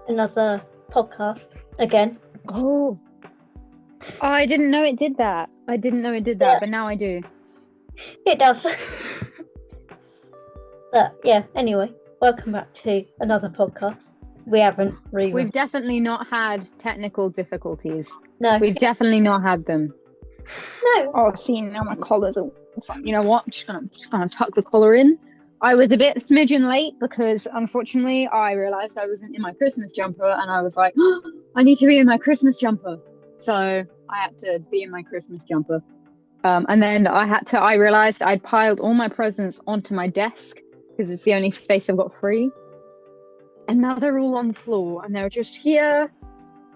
another podcast again. Oh, I didn't know it did that. Yes. But now I do. It does. But yeah, anyway, welcome back to another podcast. We haven't really. We've definitely not had technical difficulties. No. We've definitely not had them. No. Oh, see, now my collar's all... You know what? I'm just gonna tuck the collar in. I was a bit smidgen late because, unfortunately, I realised I wasn't in my Christmas jumper, and I was like, oh, I need to be in my Christmas jumper. So I had to be in my Christmas jumper. And then I realised I'd piled all my presents onto my desk because it's the only space I've got free. And now they're all on the floor and they're just here.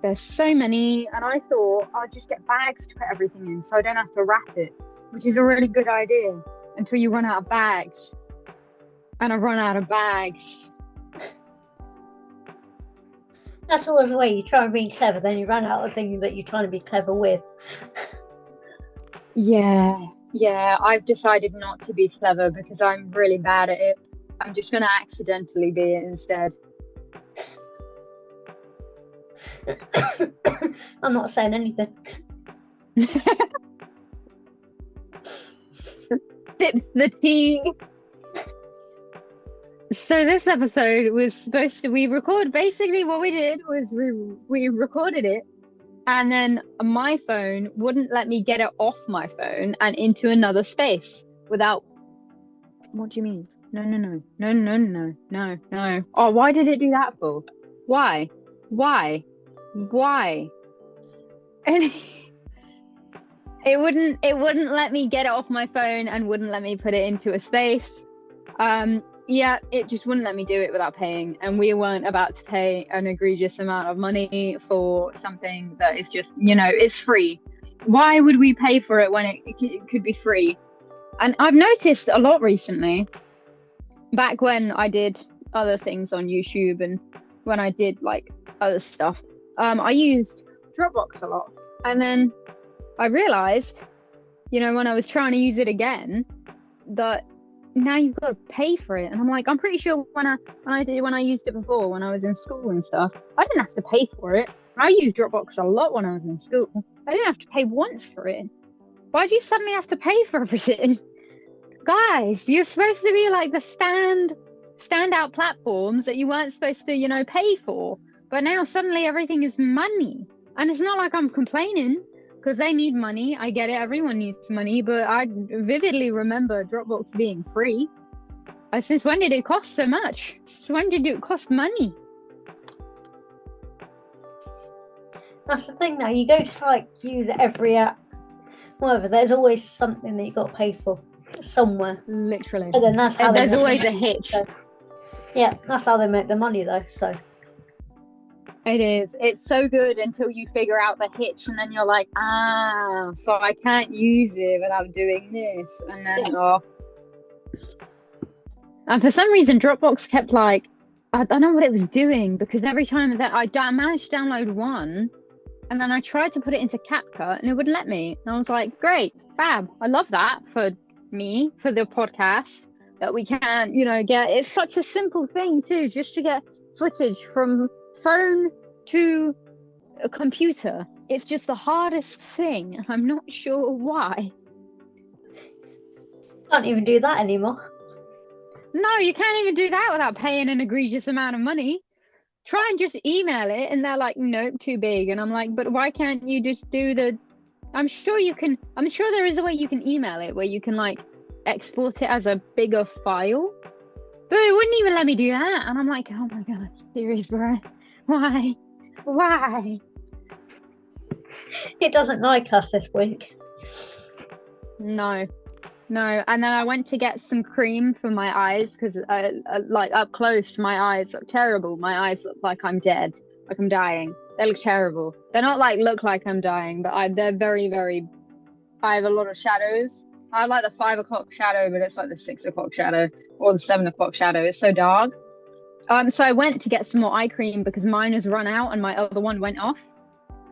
There's so many. And I thought I'd just get bags to put everything in so I don't have to wrap it, which is a really good idea until you run out of bags. And I run out of bags. That's always the way you try and be clever, then you run out of things that you're trying to be clever with. Yeah, I've decided not to be clever because I'm really bad at it. I'm just going to accidentally be it instead. I'm not saying anything. Sip the tea. So this episode was supposed to, basically what we did was we recorded it, and then my phone wouldn't let me get it off my phone and into another space without... What do you mean? No. Oh, why did it do that for? Why? And it wouldn't let me get it off my phone and wouldn't let me put it into a space. Yeah, it just wouldn't let me do it without paying, and we weren't about to pay an egregious amount of money for something that is just, it's free. Why would we pay for it when it could be free? And I've noticed a lot recently, back when I did other things on YouTube and when I did like other stuff, I used Dropbox a lot, and then I realized, when I was trying to use it again, that now you've got to pay for it. And I'm like, I'm pretty sure when I used it before, when I was in school and stuff, I didn't have to pay for it. I used Dropbox a lot when I was in school. I didn't have to pay once for it. Why do you suddenly have to pay for everything? Guys, you're supposed to be like the standout platforms that you weren't supposed to, pay for. But now suddenly everything is money. And it's not like I'm complaining, because they need money. I get it, everyone needs money, but I vividly remember Dropbox being free. Since when did it cost so much? When did it cost money? That's the thing now, you go to use every app, whatever, there's always something that you got to pay for somewhere. Literally. And then that's how there's always a hitch. So, yeah, that's how they make the money though, so. It is. It's so good until you figure out the hitch, and then you're like, so I can't use it without doing this. And then, And for some reason, Dropbox kept I don't know what it was doing, because every time that I managed to download one, and then I tried to put it into CapCut, and it wouldn't let me. And I was like, great, fab. I love that for me, for the podcast, that we can, get. It's such a simple thing, too, just to get footage from phone to a computer. It's just the hardest thing, and I'm not sure why. Can't even do that anymore. No, you can't even do that without paying an egregious amount of money. Try and just email it, and they're like, nope, too big. And I'm like, but why can't you just do I'm sure there is a way you can email it where you can export it as a bigger file, but it wouldn't even let me do that. And I'm like, oh my god, serious, bro? Why? It doesn't like us this week. No. And then I went to get some cream for my eyes, because up close my eyes look terrible. My eyes look like I'm dead, like I'm dying. They look terrible. They're not look like I'm dying, but they're very, very... I have a lot of shadows. I have the 5 o'clock shadow, but it's the 6 o'clock shadow or the 7 o'clock shadow. It's so dark. So I went to get some more eye cream because mine has run out and my other one went off.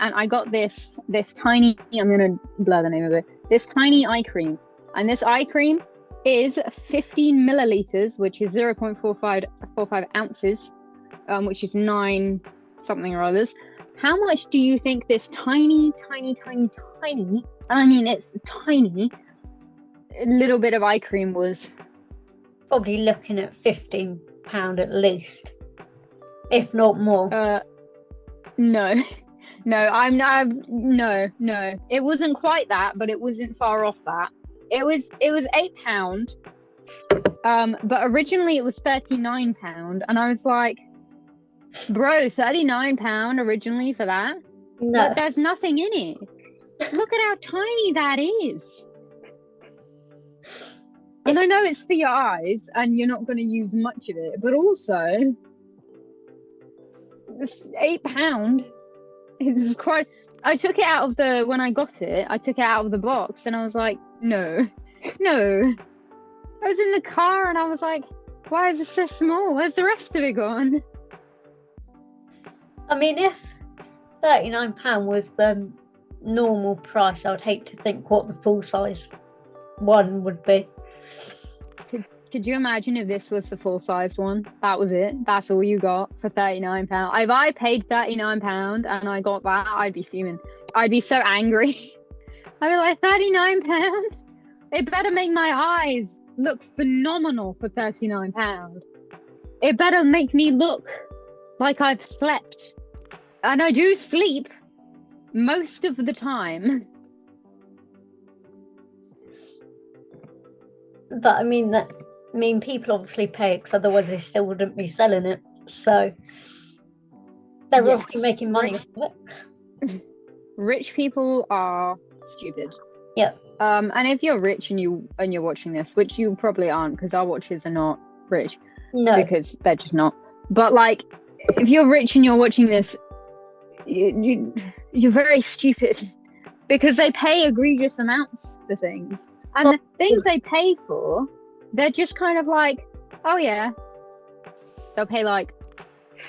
And I got this tiny, I'm going to blur the name of it, this tiny eye cream. And this eye cream is 15 milliliters, which is 0.45 ounces, which is 9 something or others. How much do you think this tiny, and I mean it's tiny, little bit of eye cream was? Probably looking at £15 at least, if not more. No, no. It wasn't quite that, but it wasn't far off that. It was £8. But originally it was £39, and I was like, bro, £39 originally for that? No. But there's nothing in it. Look at how tiny that is. And I know it's for your eyes, and you're not going to use much of it, but also, it's £8. It's quite. I took it out of when I got it, I took it out of the box, and I was like, no. I was in the car, and I was like, why is this so small? Where's the rest of it gone? I mean, if £39 was the normal price, I would hate to think what the full size one would be. Could you imagine if this was the full sized one? That was it. That's all you got for £39. If I paid £39 and I got that, I'd be fuming. I'd be so angry. I'd be like, £39? It better make my eyes look phenomenal for £39. It better make me look like I've slept. And I do sleep most of the time. But I mean, people obviously pay it, because otherwise they still wouldn't be selling it. So they're Yes. obviously making money off of it. Rich people are stupid. Yeah. And if you're rich and you're watching this, which you probably aren't, because our watchers are not rich. No. Because they're just not. But like, if you're rich and you're watching this, you're very stupid, because they pay egregious amounts for things, and the things they pay for, they're just kind of like, oh yeah, they'll pay like,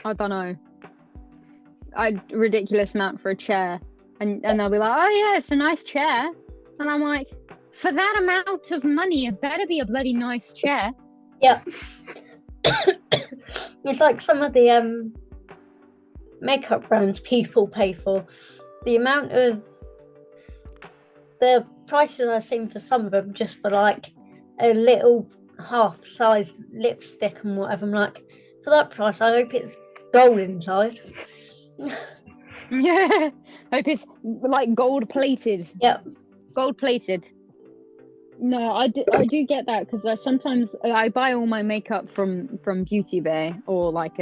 I don't know, a ridiculous amount for a chair, and they'll be like, oh yeah, it's a nice chair, and I'm like, for that amount of money, it better be a bloody nice chair. Yeah. It's like some of the makeup brands people pay for. The amount of the prices I've seen for some of them, just for like a little half-sized lipstick and whatever. I'm like, for that price, I hope it's gold inside. Yeah, hope it's like gold plated. Yep. Gold plated. No, I do get that, because sometimes I buy all my makeup from Beauty Bay, or like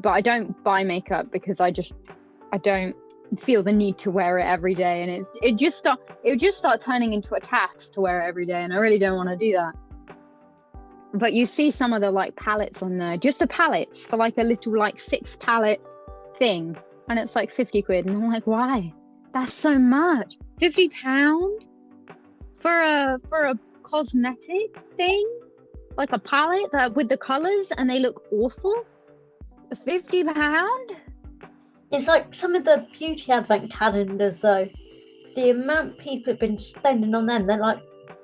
but I don't buy makeup because I don't feel the need to wear it every day, and it would just start turning into a task to wear it every day, and I really don't want to do that. But you see some of the like palettes on there, just the palettes for like a little like 6 palette thing, and it's like 50 quid, and I'm like, why? That's so much. £50 for a cosmetic thing, like a palette with the colours, and they look awful. £50? It's like some of the beauty advent calendars, though. The amount people have been spending on them, they're like,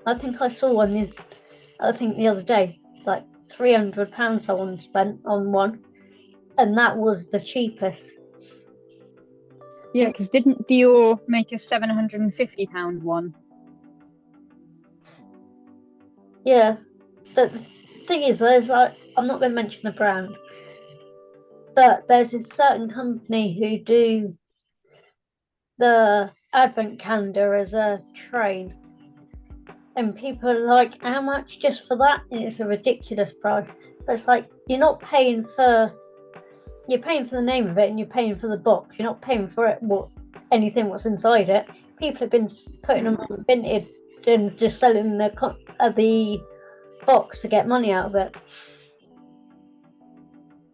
I think I saw one the other day, like £300 someone spent on one, and that was the cheapest. Yeah, because didn't Dior make a £750 one? Yeah, but the thing is, there's like, I'm not going to mention the brand, but there's a certain company who do the advent calendar as a train, and people are like, how much just for that? And it's a ridiculous price. But it's like, you're paying for the name of it, and you're paying for the box. You're not paying for it, anything what's inside it. People have been putting them on Vinted and just selling the box to get money out of it.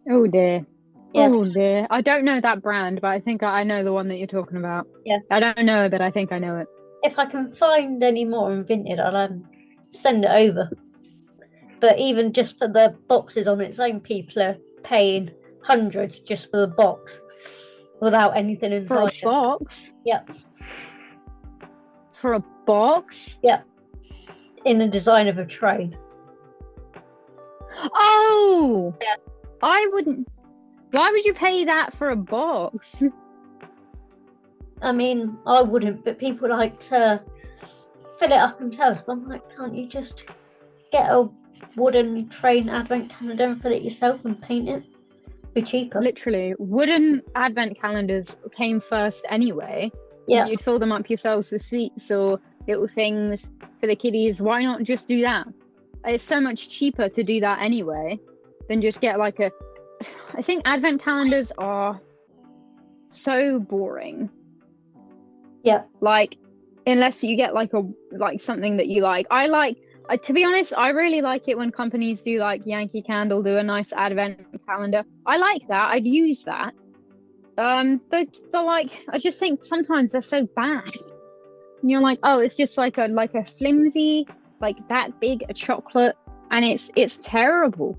Oh dear. Yeah. Oh dear. I don't know that brand, but I think I know the one that you're talking about. Yeah. I don't know it, but I think I know it. If I can find any more on Vinted, I'll send it over. But even just for the boxes on its own, people are paying hundreds just for the box without anything inside. For a box? Yep. For a box? Yep. In the design of a train. Oh! Yeah. I wouldn't Why would you pay that for a box? I mean, I wouldn't, but people like to fill it up themselves. But I'm like, can't you just get a wooden train advent calendar and fill it yourself and paint it? Be cheaper. Literally, wooden advent calendars came first anyway. Yeah. You'd fill them up yourselves with sweets or little things for the kiddies. Why not just do that? It's so much cheaper to do that anyway than just get like a. I think advent calendars are so boring. Yeah. Like, unless you get like something that you like. To be honest, I really like it when companies do like Yankee Candle do a nice advent calendar. I like that. I'd use that. But like, I just think sometimes they're so bad. And you're like, oh, it's just like a flimsy, like that big a chocolate, and it's terrible.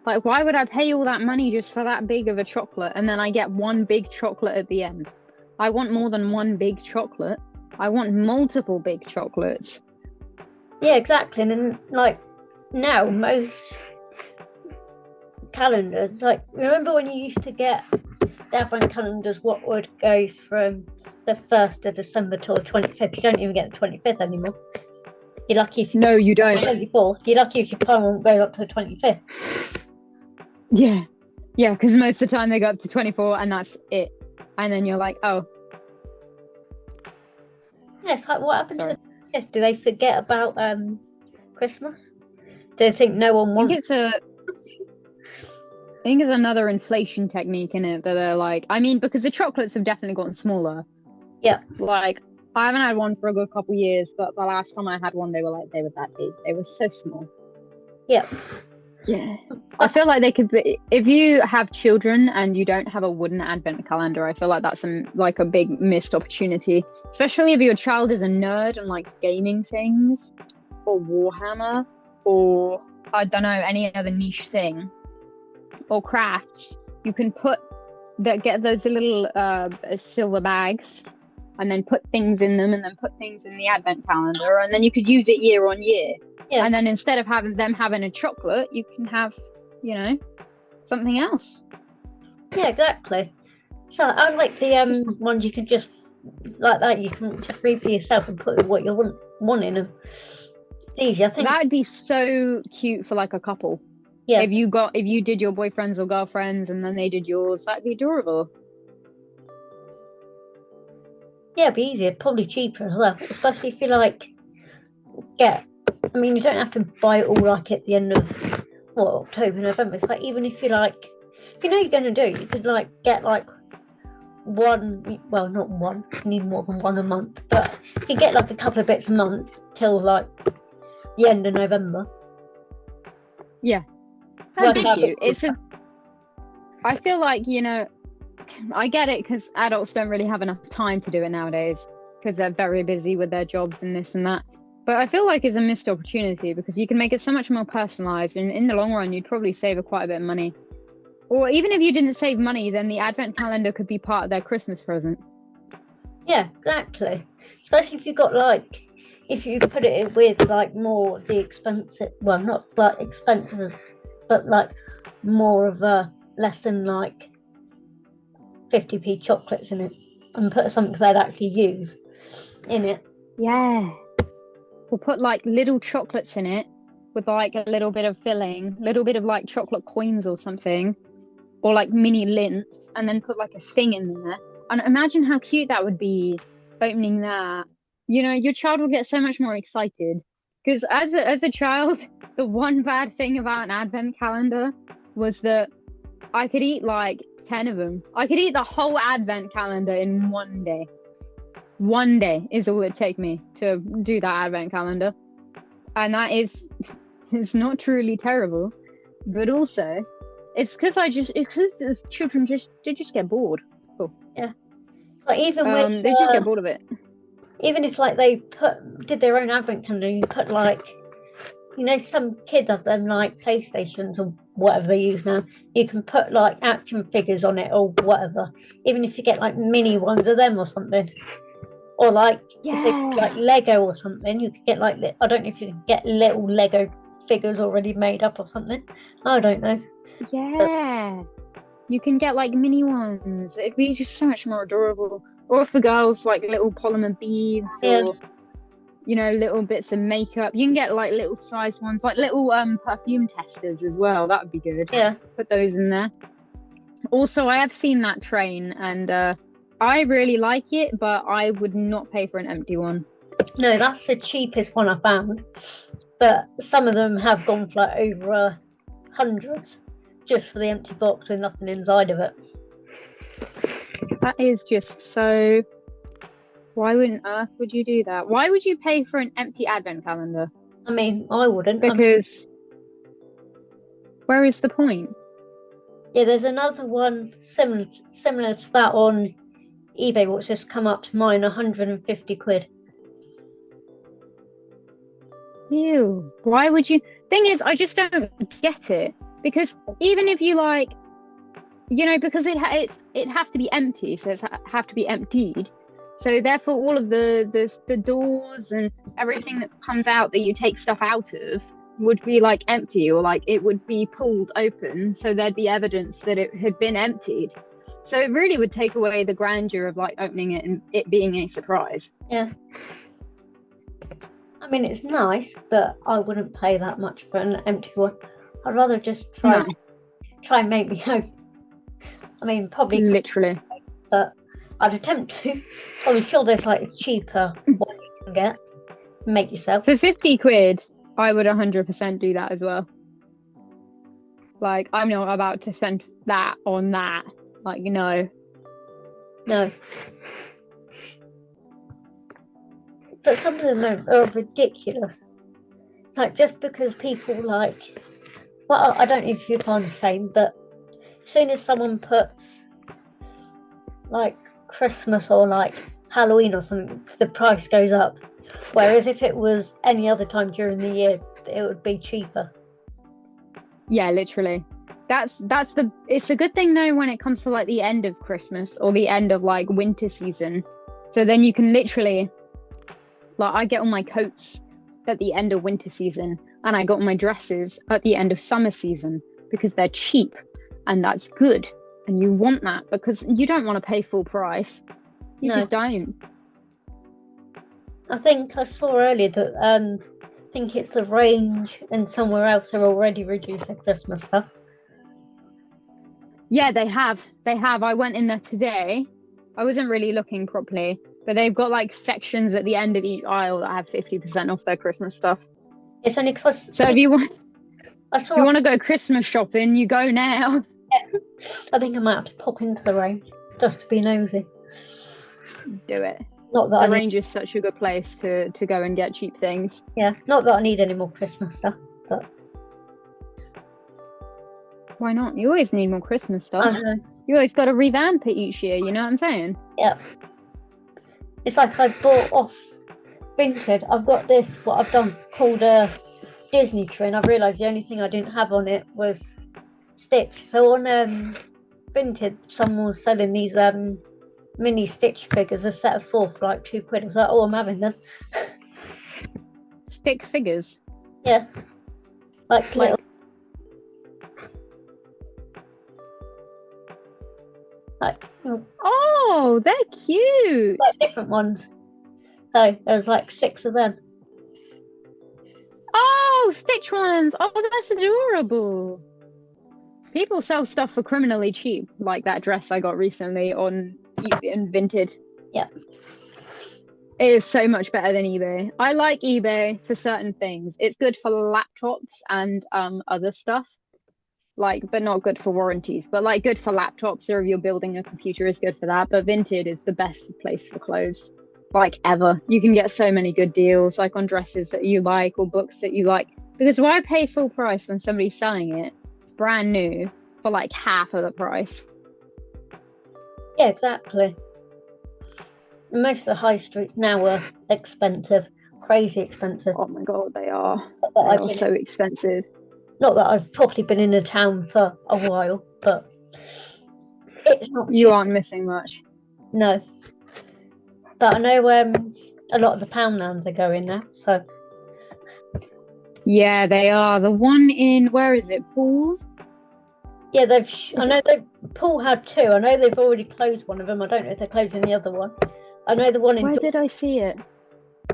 Like, why would I pay all that money just for that big of a chocolate, and then I get one big chocolate at the end? I want more than one big chocolate. I want multiple big chocolates. Yeah, exactly. And then, like, now most calendars, like, remember when you used to get the advent calendars, what would go from the 1st of December till the 25th? You don't even get the 25th anymore. You're lucky if you No, you don't. 24th. You're lucky if your phone won't go up to the 25th. Yeah, because most of the time they go up to 24 and that's it. And then you're like, oh. Yeah, it's like, what happened to the 25th? Do they forget about Christmas? Do they think no one wants? I think it's another inflation technique in it that they're like, I mean, because the chocolates have definitely gotten smaller. Yeah. Like, I haven't had one for a good couple years, but the last time I had one, they were that big. They were so small. Yeah. Yeah. I feel like they could be, if you have children and you don't have a wooden advent calendar, I feel like that's a big missed opportunity. Especially if your child is a nerd and likes gaming things, or Warhammer, or I don't know, any other niche thing, or crafts. You can get those little silver bags, and then put things in them, and then put things in the advent calendar, and then you could use it year on year. Yeah. And then instead of having a chocolate, you can have, something else. Yeah, exactly. So I like the ones you can just like that. You can just read for yourself and put what you want in them. It's easy, I think. That would be so cute for like a couple. Yeah. If you did your boyfriends or girlfriends and then they did yours, that'd be adorable. Yeah, it'd be easier, probably cheaper as well. Especially if you I mean, you don't have to buy it all like at the end of October, November. It's like, even if you if you know you're going to do, you could get one. Well, not one. You need more than one a month, but you get a couple of bits a month till the end of November. Yeah, that'd be cute. I feel like I get it because adults don't really have enough time to do it nowadays because they're very busy with their jobs and this and that. But I feel like it's a missed opportunity because you can make it so much more personalized, and in the long run, you'd probably save quite a bit of money. Or even if you didn't save money, then the advent calendar could be part of their Christmas present. Yeah, exactly. Especially if you got if you put it with more the expensive, well, not expensive, but more of a less than 50p chocolates in it, and put something they'd actually use in it. Yeah. Or put little chocolates in it with a little bit of filling, little bit of chocolate coins or something, or mini lints, and then put a thing in there. And imagine how cute that would be, opening that. Your child will get so much more excited. Because as a child, the one bad thing about an advent calendar was that I could eat 10 of them. I could eat the whole advent calendar in one day. One day is all it take me to do that advent calendar, and that is not truly terrible, but also it's because children just get bored. Cool. Yeah, even with they just get bored of it. Even if they did their own advent calendar, you put some kids have them PlayStations or whatever they use now. You can put action figures on it or whatever. Even if you get mini ones of them or something. Or Lego or something, you could get I don't know if you can get little Lego figures already made up or something. I don't know. Yeah. You can get like mini ones. It'd be just so much more adorable. Or for girls, like little polymer beads Yeah, or little bits of makeup. You can get like little size ones, like little perfume testers as well. That would be good. yeah. Put those in there. Also, I have seen that train and I really like it, but I would not pay for an empty one. No, that's the cheapest one I found. But some of them have gone for like over hundreds just for the empty box with nothing inside of it. That is just so. Why on earth would you do that? Why would you pay for an empty advent calendar? I mean, I wouldn't. Because where is the point? Yeah, there's another one similar to that on eBay, which just come up to mine, 150 quid. Ew. Why would you? Thing is, I just don't get it. Because even if you like, because it have to be empty, so it have to be emptied. So therefore, all of the doors and everything that comes out that you take stuff out of would be like empty, or like it would be pulled open, so there'd be evidence that it had been emptied. So it really would take away the grandeur of like opening it and it being a surprise. Yeah. I mean, it's nice, but I wouldn't pay that much for an empty one. I'd rather just try and make me home. I mean, probably literally, but I'd attempt to. I'm sure there's like a cheaper one you can get. Make yourself. For 50 quid, I would 100% do that as well. Like, I'm not about to spend that on that. Like, no. But some of them are ridiculous. Like, just because people like, well, I don't know if you find the same, but as soon as someone puts like Christmas or like Halloween or something, the price goes up. Whereas if it was any other time during the year, it would be cheaper. Yeah, literally. It's a good thing though when it comes to like the end of Christmas or the end of like winter season. So then you can literally, like, I get all my coats at the end of winter season and I got my dresses at the end of summer season because they're cheap, and that's good. And you want that because you don't want to pay full price. You just don't. I think I saw earlier that I think it's the Range and somewhere else are already reduced their Christmas stuff. Yeah, they have. I went in there today. I wasn't really looking properly, but they've got like sections at the end of each aisle that have 50% off their Christmas stuff. It's only because. So if you want to go Christmas shopping, you go now. Yeah. I think I might have to pop into the Range just to be nosy. Do it. Not that the Range is such a good place to go and get cheap things. Yeah, not that I need any more Christmas stuff, but why not? You always need more Christmas stuff. I know. You always got to revamp it each year, you know what I'm saying? Yeah. It's like I bought off Vinted. I've got this, what I've done, called a Disney tree, and I've realised the only thing I didn't have on it was Stitch. So on Vinted, someone was selling these mini Stitch figures, a set of 4 for like £2. I was like, oh, I'm having them. Stick figures? Yeah. Like little. Oh, they're cute. Like different ones. So there's like 6 of them. Oh, Stitch ones. Oh, that's adorable. People sell stuff for criminally cheap, like that dress I got recently on Vinted. Yeah. It is so much better than eBay. I like eBay for certain things. It's good for laptops and other stuff. Like, but not good for warranties. But like good for laptops, or if you're building a computer, is good for that. But Vinted is the best place for clothes, like ever. You can get so many good deals, like on dresses that you like or books that you like. Because why pay full price when somebody's selling it brand new for like half of the price? Yeah, exactly. Most of the high streets now are expensive, crazy expensive. Oh my god, they are. They are so expensive. Not that I've probably been in a town for a while, but it's not. You aren't missing much. No, but I know a lot of the Poundlands are going now. So yeah, they are. The one in, where is it, Poole? Yeah, I Is it, know Paul had two. I know they've already closed one of them. I don't know if they're closing the other one. I know the one in where did I see it?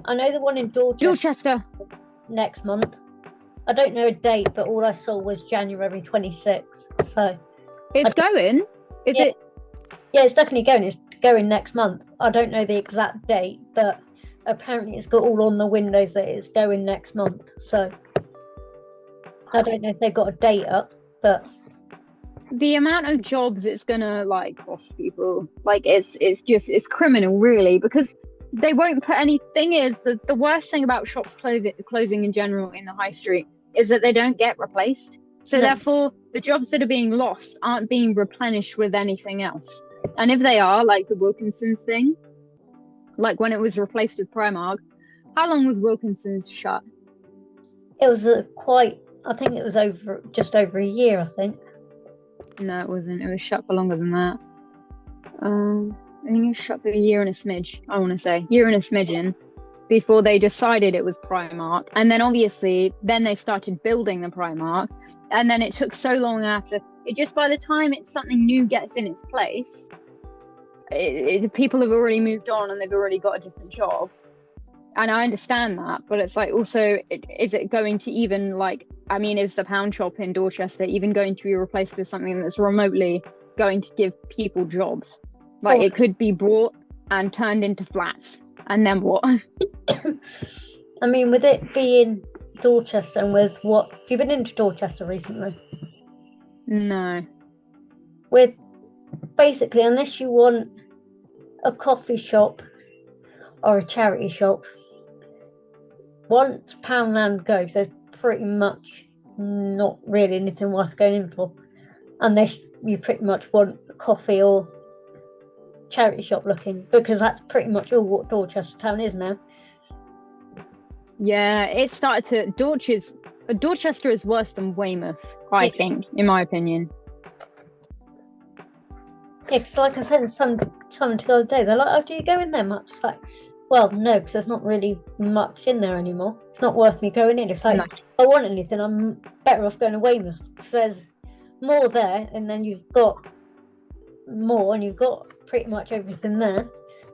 I know the one in Dorchester Dorchester. next month. I don't know a date, but all I saw was January 26th. So It's going. Is yeah, it? yeah, it's definitely going. It's going next month. I don't know the exact date, but apparently it's got all on the windows that it's going next month. So I don't know if they've got a date up, but The amount of jobs it's gonna like cost people, like it's criminal, really, because they won't put any. Thing is, the worst thing about shops closing in general in the high street is that they don't get replaced. So no, therefore, the jobs that are being lost aren't being replenished with anything else. And if they are, like the Wilkinson's thing, like when it was replaced with Primark, how long was Wilkinson's shut? it was I think it was just over a year. I think. No, it wasn't. It was shut for longer than that. I think it was shut for a year and a smidge. I want to say year and a smidgen before they decided it was Primark, and then obviously then they started building the Primark, and then it took so long after it. Just by the time it's something new gets in its place, people have already moved on and they've already got a different job. And I understand that, but it's like also, is it going to even like? I mean, is the pound shop in Dorchester even going to be replaced with something that's remotely going to give people jobs? Like Oh, it could be bought and turned into flats, and then what? I mean, with it being Dorchester and with what have you been into Dorchester recently? No. With basically, unless you want a coffee shop or a charity shop, once Poundland goes, there's pretty much not really anything worth going in for, unless you pretty much want a coffee or charity shop looking, because that's pretty much all what Dorchester town is now. Yeah, it started to Dorchester is worse than Weymouth, I Yeah, think, in my opinion. because like I said, someone the other day, they're like, "Oh, do you go in there much?" It's like, well, no, because there's not really much in there anymore. It's not worth me going in. It's like, No. if I want anything, I'm better off going to Weymouth because there's more there, and then you've got more, and you've got pretty much everything there.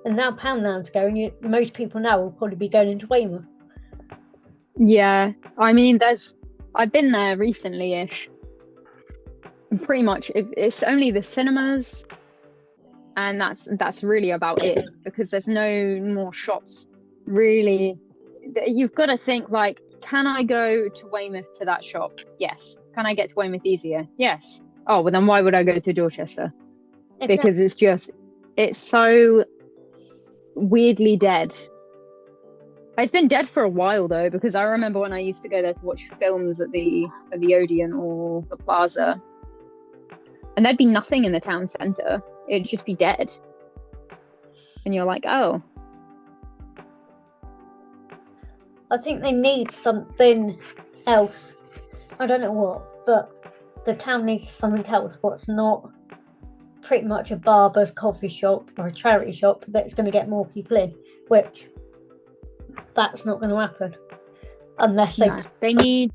And now Poundland's going, most people now will probably be going into Weymouth. Yeah, I mean, I've been there recently-ish. Pretty much, it's only the cinemas, and that's really about it because there's no more shops. Really, you've got to think like, can I go to Weymouth to that shop? Yes. Can I get to Weymouth easier? Yes. Oh, well then why would I go to Dorchester? Exactly. Because it's so weirdly dead. It's been dead for a while though, because I remember when I used to go there to watch films at the Odeon or the Plaza, and there'd be nothing in the town centre. It'd just be dead. And you're like, oh, I think they need something else. I don't know what, but the town needs something else. What's not pretty much a barber's coffee shop or a charity shop that's going to get more people in, which that's not going to happen unless no. They need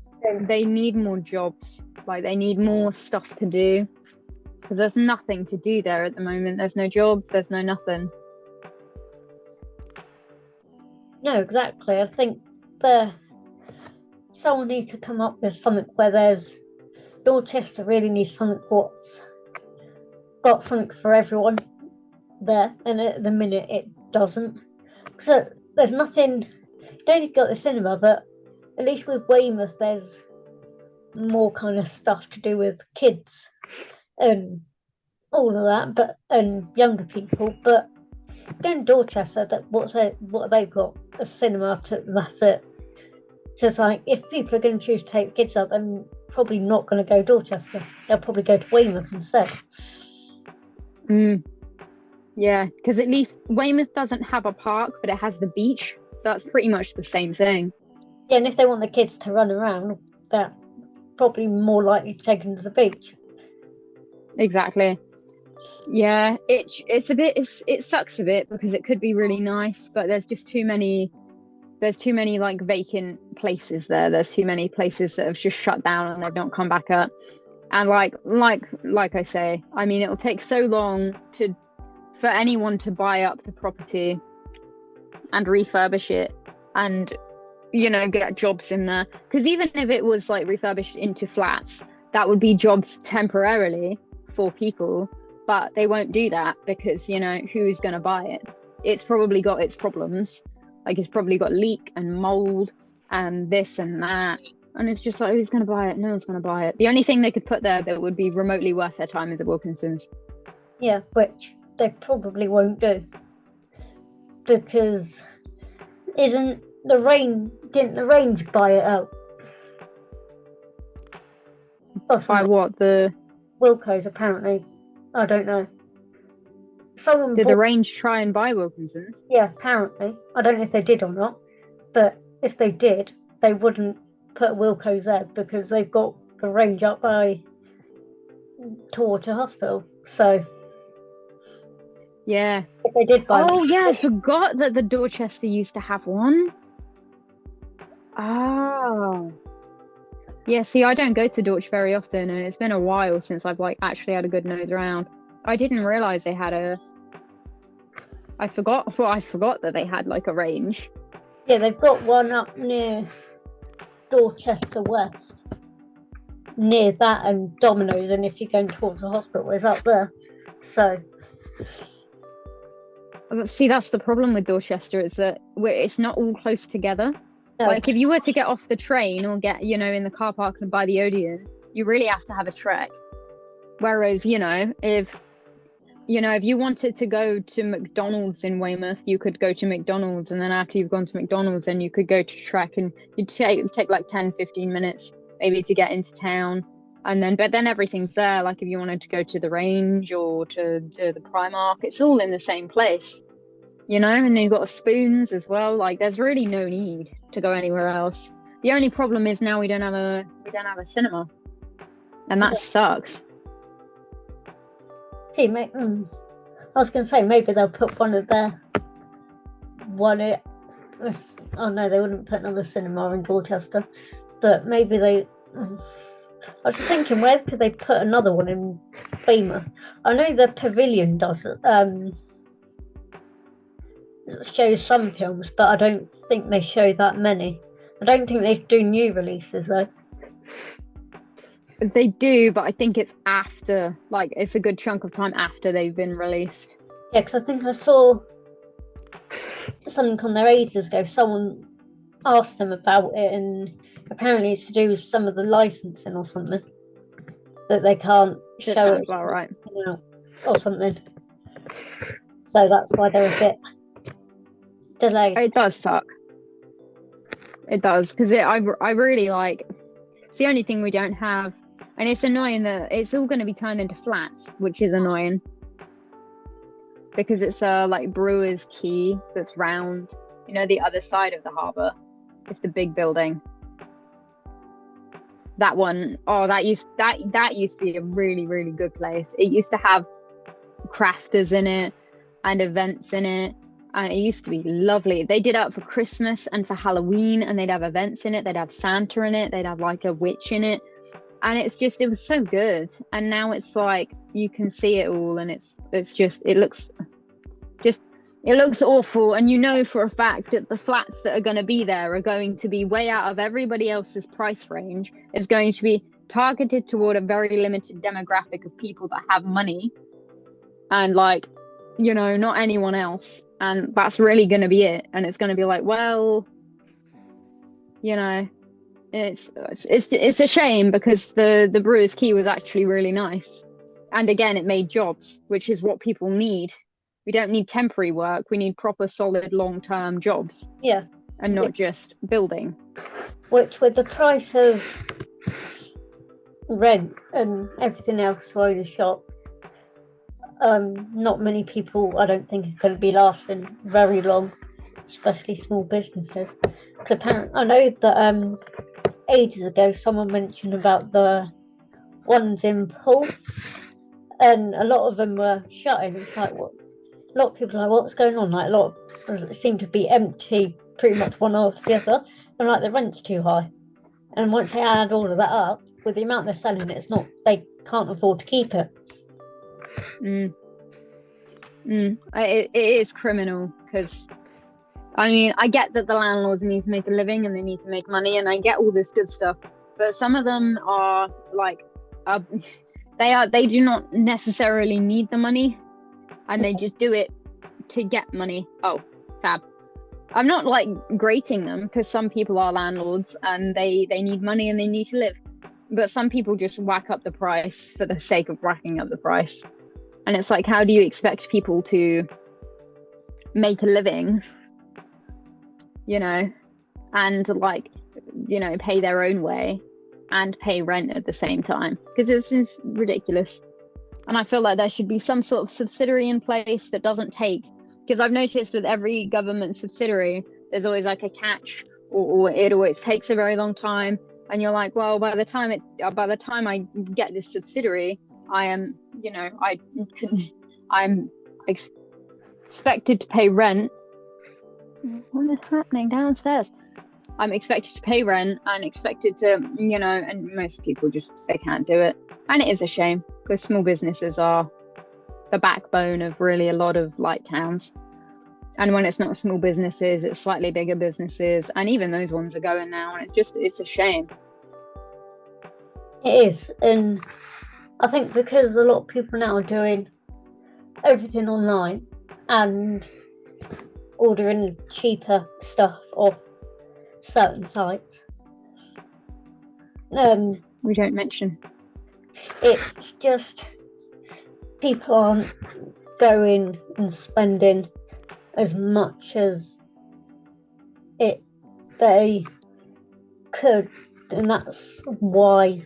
more jobs. Like they need more stuff to do. Because there's nothing to do there at the moment. There's no jobs, there's no nothing. No, exactly. I think someone needs to come up with something where there's Dorchester really needs something what's got something for everyone there, and at the minute it doesn't. So there's nothing. You don't even got the cinema, but at least with Weymouth, there's more kind of stuff to do with kids and all of that, but and younger people. But going to Dorchester, what have they got? A cinema. That's it. Just like if people are going to choose to take the kids out, then probably not going to go Dorchester. They'll probably go to Weymouth instead. Yeah, because at least Weymouth doesn't have a park, but it has the beach. So that's pretty much the same thing. Yeah, and if they want the kids to run around, they're probably more likely to take them to the beach. Exactly. Yeah, it sucks a bit because it could be really nice, but there's too many like vacant places there. There's too many places that have just shut down and they've not come back up. And like I say, I mean, it'll take so long for anyone to buy up the property and refurbish it and, you know, get jobs in there. Because even if it was like refurbished into flats, that would be jobs temporarily for people, but they won't do that because, you know, who's going to buy it? It's probably got its problems. Like, it's probably got leak and mold and this and that. And it's just like, who's going to buy it? No one's going to buy it. The only thing they could put there that would be remotely worth their time is a Wilkinson's. Yeah, which they probably won't do. Because didn't the range buy it out? By what? The Wilco's, apparently. I don't know. Did the range try and buy Wilkinson's? Yeah, apparently. I don't know if they did or not, but if they did, they wouldn't put Wilco's there because they've got the range up by towards the hospital. So yeah, if they did buy yeah, I forgot that the Dorchester used to have one. Oh. Yeah, see, I don't go to Dorch very often, and it's been a while since I've like actually had a good nose around. I didn't realize they had I forgot that they had like a range. Yeah, they've got one up near Dorchester West, near that and Domino's, and if you're going towards the hospital, it's up there. So, see, that's the problem with Dorchester, is that it's not all close together. no. Like, if you were to get off the train or get, you know, in the car park and buy the Odeon, you really have to have a trek. Whereas, you know, if you wanted to go to McDonald's in Weymouth, you could go to McDonald's, and then after you've gone to McDonald's, then you could go to Trek, and you'd take like 10-15 minutes maybe to get into town, but then everything's there. Like, if you wanted to go to the Range or to the Primark, it's all in the same place, you know. And then you've got Spoons as well. Like, there's really no need to go anywhere else. The only problem is now we don't have a cinema, and that sucks. See, I was going to say maybe they'll put one of their oh no, they wouldn't put another cinema in Dorchester, but maybe I was thinking, where could they put another one in Weymouth? I know the Pavilion does shows some films, but I don't think they show that many. I don't think they do new releases though. They do, but I think it's after, like, it's a good chunk of time after they've been released. Yeah, because I think I saw something on there ages ago. Someone asked them about it, and apparently it's to do with some of the licensing or something, that they can't show it right, or something. So that's why they're a bit delayed. It does suck. It does, because I really like. It's the only thing we don't have. And it's annoying that it's all going to be turned into flats, which is annoying. Because it's like Brewer's Quay that's round, you know, the other side of the harbour. It's the big building. That one, that used to be a really, really good place. It used to have crafters in it and events in it. And it used to be lovely. They did it for Christmas and for Halloween, and they'd have events in it. They'd have Santa in it. They'd have like a witch in it. And it was so good. And now it's like, you can see it all, and it looks awful. And you know for a fact that the flats that are going to be there are going to be way out of everybody else's price range. It's going to be targeted toward a very limited demographic of people that have money. And like, you know, not anyone else. And that's really going to be it. And it's going to be like, well, you know, it's a shame, because the Brewer's Quay was actually really nice. And again, it made jobs, which is what people need. We don't need temporary work. We need proper, solid, long-term jobs. Yeah. And not just building. Which, with the price of rent and everything else for the shop, not many people, I don't think, are going to be lasting very long, especially small businesses. Because apparently, I know that ages ago someone mentioned about the ones in Poole, and a lot of them were shutting. It's like, what? A lot of people are like, what's going on? Like, a lot of seem to be empty, pretty much one after the other, and like the rent's too high. And once they add all of that up, with the amount they're selling, it's not, they can't afford to keep it. It is criminal because, I mean, I get that the landlords need to make a living and they need to make money, and I get all this good stuff, but some of them are like, they do not necessarily need the money, and they just do it to get money. Oh, fab. I'm not like grating them, because some people are landlords and they need money and they need to live, but some people just whack up the price for the sake of whacking up the price. And it's like, how do you expect people to make a living, and like, pay their own way and pay rent at the same time? Because it's ridiculous. And I feel like there should be some sort of subsidiary in place that doesn't take, because I've noticed with every government subsidiary, there's always like a catch, or it always takes a very long time. And you're like, well, by the time I get this subsidiary, I'm expected to pay rent. What is happening downstairs? I'm expected to pay rent and expected to, and most people they can't do it. And it is a shame, because small businesses are the backbone of really a lot of light towns. And when it's not small businesses, it's slightly bigger businesses, and even those ones are going now, and it's a shame. It is, and I think because a lot of people now are doing everything online and ordering cheaper stuff off certain sites, we don't mention. It's just people aren't going and spending as much as they could, and that's why.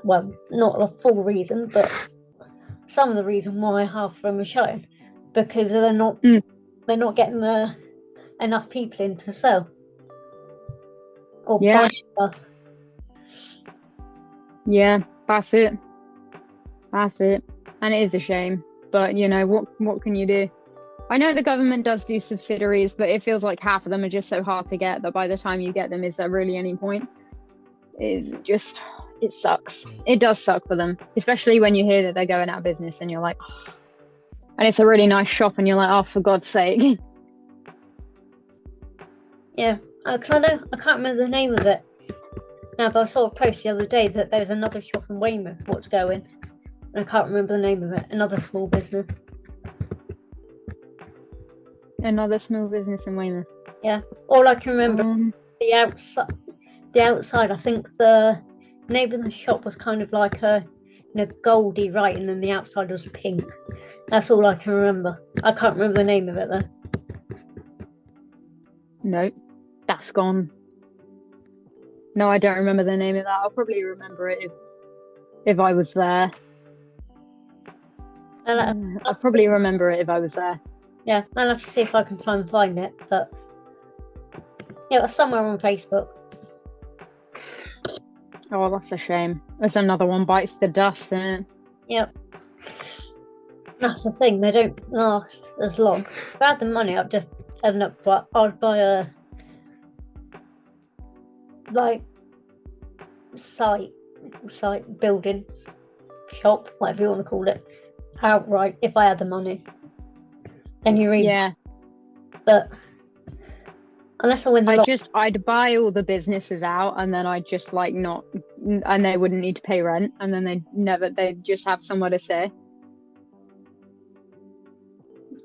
Well, not the full reason, but some of the reason why half of them are shutting, because they're not getting enough people in to sell or buy stuff. Yeah, that's it, and it is a shame. But what can you do? I know the government does do subsidiaries, but it feels like half of them are just so hard to get that by the time you get them, is there really any point? It sucks. It does suck for them, especially when you hear that they're going out of business and you're like, oh. And it's a really nice shop and you're like, oh, for God's sake. Yeah, because I can't remember the name of it now, but I saw a post the other day that there's another shop in Weymouth what's going, and I can't remember the name of it. Another small business. Another small business in Weymouth. Yeah, all I can remember the outside. I think the name of the shop was kind of like a goldy writing, and the outside was pink. That's all I can remember. I can't remember the name of it though. No, that's gone. No, I don't remember the name of that. I'll probably remember it if I was there. I'll probably remember it if I was there. Yeah, I'll have to see if I can try and find it, but yeah, it's somewhere on Facebook. Oh, that's a shame. There's another one bites the dust, isn't it? Yep. That's the thing, they don't last as long. If I had the money, I'd just end up, I'd buy a site building shop, whatever you want to call it, outright if I had the money. Then you read. Yeah. But unless I win the lot, I'd buy all the businesses out, and then I'd just and they wouldn't need to pay rent, and then they'd just have somewhere to stay.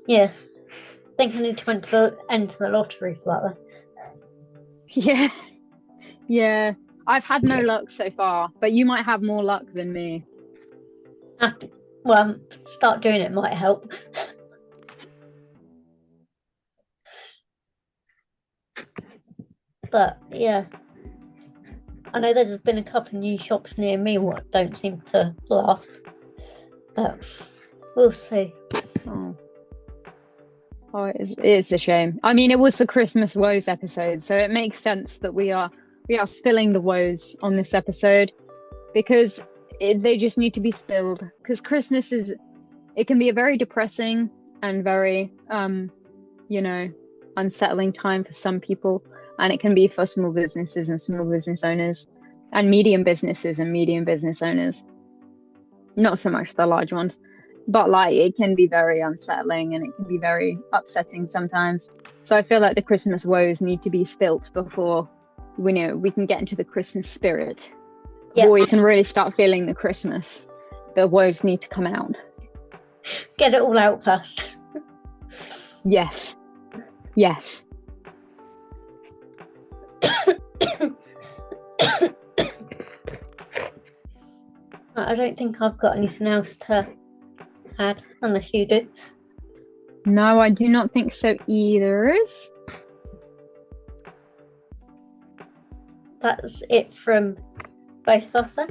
Yeah. I think I need to enter the lottery for that then. Yeah. I've had no luck so far, but you might have more luck than me. Well, start doing it might help. But yeah, I know there's been a couple of new shops near me what don't seem to last, but we'll see. Oh, it's a shame. I mean, it was the Christmas Woes episode, so it makes sense that we are spilling the woes on this episode, because they just need to be spilled. Because Christmas it can be a very depressing and very unsettling time for some people, and it can be for small businesses and small business owners. and medium businesses and medium business owners. Not so much the large ones, but like it can be very unsettling and it can be very upsetting sometimes. So I feel like the Christmas woes need to be spilt before we can get into the Christmas spirit. Yeah. Before you can really start feeling the Christmas, the woes need to come out. Get it all out first. Yes. Yes. I don't think I've got anything else to add, unless you do. No, I do not think so either. That's it from both of us then.